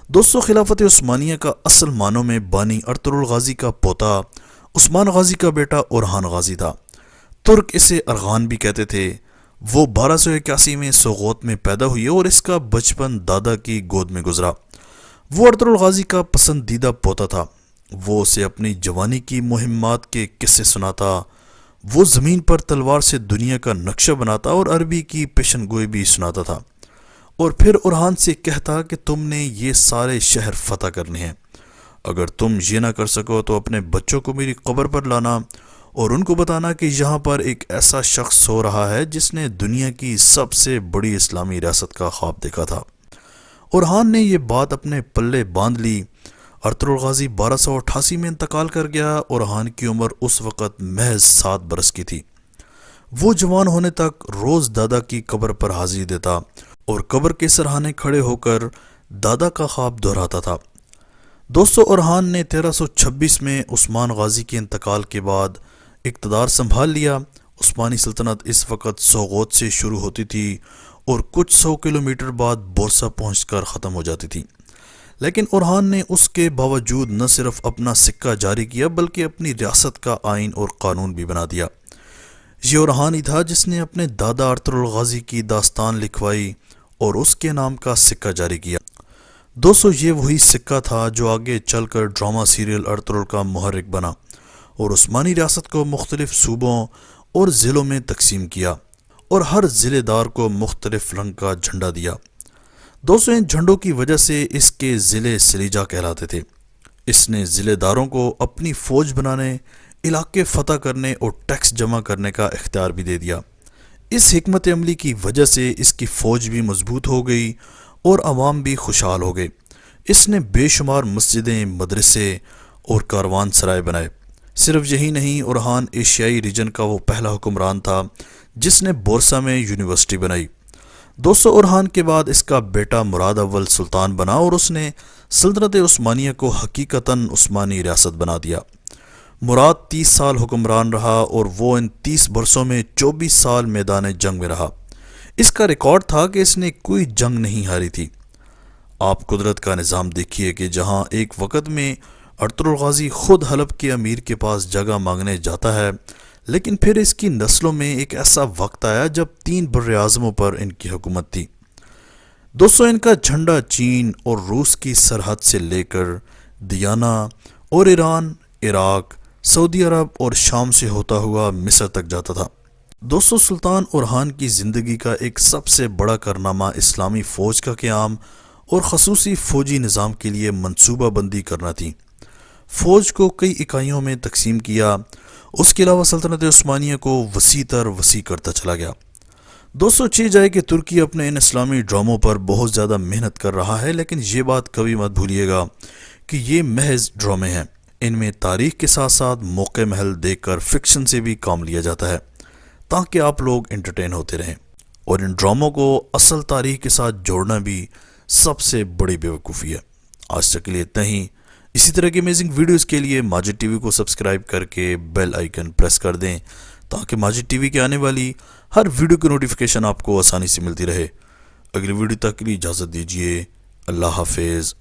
دوستو، خلافت عثمانیہ کا اصل معنوں میں بانی ارطغرل غازی کا پوتا عثمان غازی کا بیٹا اورحان غازی تھا۔ ترک اسے ارغان بھی کہتے تھے۔ وہ 1281 میں سوغوت میں پیدا ہوئی اور اس کا بچپن دادا کی گود میں گزرا۔ وہ ارطغرل غازی کا پسندیدہ پوتا تھا۔ وہ اسے اپنی جوانی کی مہمات کے قصے سناتا، وہ زمین پر تلوار سے دنیا کا نقشہ بناتا اور عربی کی پیشن گوئی بھی سناتا تھا، اور پھر اورحان سے کہتا کہ تم نے یہ سارے شہر فتح کرنے ہیں۔ اگر تم یہ نہ کر سکو تو اپنے بچوں کو میری قبر پر لانا اور ان کو بتانا کہ یہاں پر ایک ایسا شخص سو رہا ہے جس نے دنیا کی سب سے بڑی اسلامی ریاست کا خواب دیکھا تھا۔ اورحان نے یہ بات اپنے پلے باندھ لی۔ ارطغرل غازی 1288 میں انتقال کر گیا۔ اورحان کی عمر اس وقت محض 7 برس کی تھی۔ وہ جوان ہونے تک روز دادا کی قبر پر حاضری دیتا اور قبر کے سرہانے کھڑے ہو کر دادا کا خواب دہراتا تھا۔ دوستو، اورحان نے 1326 میں عثمان غازی کے انتقال کے بعد اقتدار سنبھال لیا۔ عثمانی سلطنت اس وقت سوغوت سے شروع ہوتی تھی اور کچھ 100 کلومیٹر بعد بورسا پہنچ کر ختم ہو جاتی تھی، لیکن اورحان نے اس کے باوجود نہ صرف اپنا سکہ جاری کیا بلکہ اپنی ریاست کا آئین اور قانون بھی بنا دیا۔ یہ اورحان ہی تھا جس نے اپنے دادا ارطغرل غازی کی داستان لکھوائی اور اس کے نام کا سکہ جاری کیا۔ دوستو، یہ وہی سکہ تھا جو آگے چل کر ڈرامہ سیریل ارطغرل کا محرک بنا اور عثمانی ریاست کو مختلف صوبوں اور ضلعوں میں تقسیم کیا اور ہر ضلع دار کو مختلف رنگ کا جھنڈا دیا۔ دوستو، ان جھنڈوں کی وجہ سے اس کے ضلع سلیجہ کہلاتے تھے۔ اس نے ضلع داروں کو اپنی فوج بنانے، علاقے فتح کرنے اور ٹیکس جمع کرنے کا اختیار بھی دے دیا۔ اس حکمت عملی کی وجہ سے اس کی فوج بھی مضبوط ہو گئی اور عوام بھی خوشحال ہو گئے۔ اس نے بے شمار مسجدیں، مدرسے اور کاروان سرائے بنائے۔ صرف یہی نہیں، اورحان ایشیائی ریجن کا وہ پہلا حکمران تھا جس نے بورسا میں یونیورسٹی بنائی۔ دوستو، اورحان کے بعد اس کا بیٹا مراد اول سلطان بنا اور اس نے سلطنت عثمانیہ کو حقیقتاً عثمانی ریاست بنا دیا۔ مراد 30 سال حکمران رہا اور وہ ان 30 برسوں میں 24 سال میدان جنگ میں رہا۔ اس کا ریکارڈ تھا کہ اس نے کوئی جنگ نہیں ہاری تھی۔ آپ قدرت کا نظام دیکھیے کہ جہاں ایک وقت میں ارطغرل غازی خود حلب کے امیر کے پاس جگہ مانگنے جاتا ہے، لیکن پھر اس کی نسلوں میں ایک ایسا وقت آیا جب 3 براعظموں پر ان کی حکومت تھی۔ دوستو، ان کا جھنڈا چین اور روس کی سرحد سے لے کر دیانہ اور ایران، عراق، سعودی عرب اور شام سے ہوتا ہوا مصر تک جاتا تھا۔ دوستو، سلطان اورحان کی زندگی کا ایک سب سے بڑا کارنامہ اسلامی فوج کا قیام اور خصوصی فوجی نظام کے لیے منصوبہ بندی کرنا تھی۔ فوج کو کئی اکائیوں میں تقسیم کیا۔ اس کے علاوہ سلطنت عثمانیہ کو وسیع تر وسیع کرتا چلا گیا۔ دوستو، چی جائے کہ ترکی اپنے ان اسلامی ڈراموں پر بہت زیادہ محنت کر رہا ہے، لیکن یہ بات کبھی مت بھولیے گا کہ یہ محض ڈرامے ہیں۔ ان میں تاریخ کے ساتھ ساتھ موقع محل دیکھ کر فکشن سے بھی کام لیا جاتا ہے تاکہ آپ لوگ انٹرٹین ہوتے رہیں، اور ان ڈراموں کو اصل تاریخ کے ساتھ جوڑنا بھی سب سے بڑی بیوقوفی ہے۔ آج تک کے لیے اتنا ہی۔ اسی طرح کی امیزنگ ویڈیوز کے لیے ماجد ٹی وی کو سبسکرائب کر کے بیل آئیکن پریس کر دیں تاکہ ماجد ٹی وی کے آنے والی ہر ویڈیو کی نوٹیفیکیشن آپ کو آسانی سے ملتی رہے۔ اگلی ویڈیو تک کے لیے اجازت دیجیے۔ اللہ حافظ۔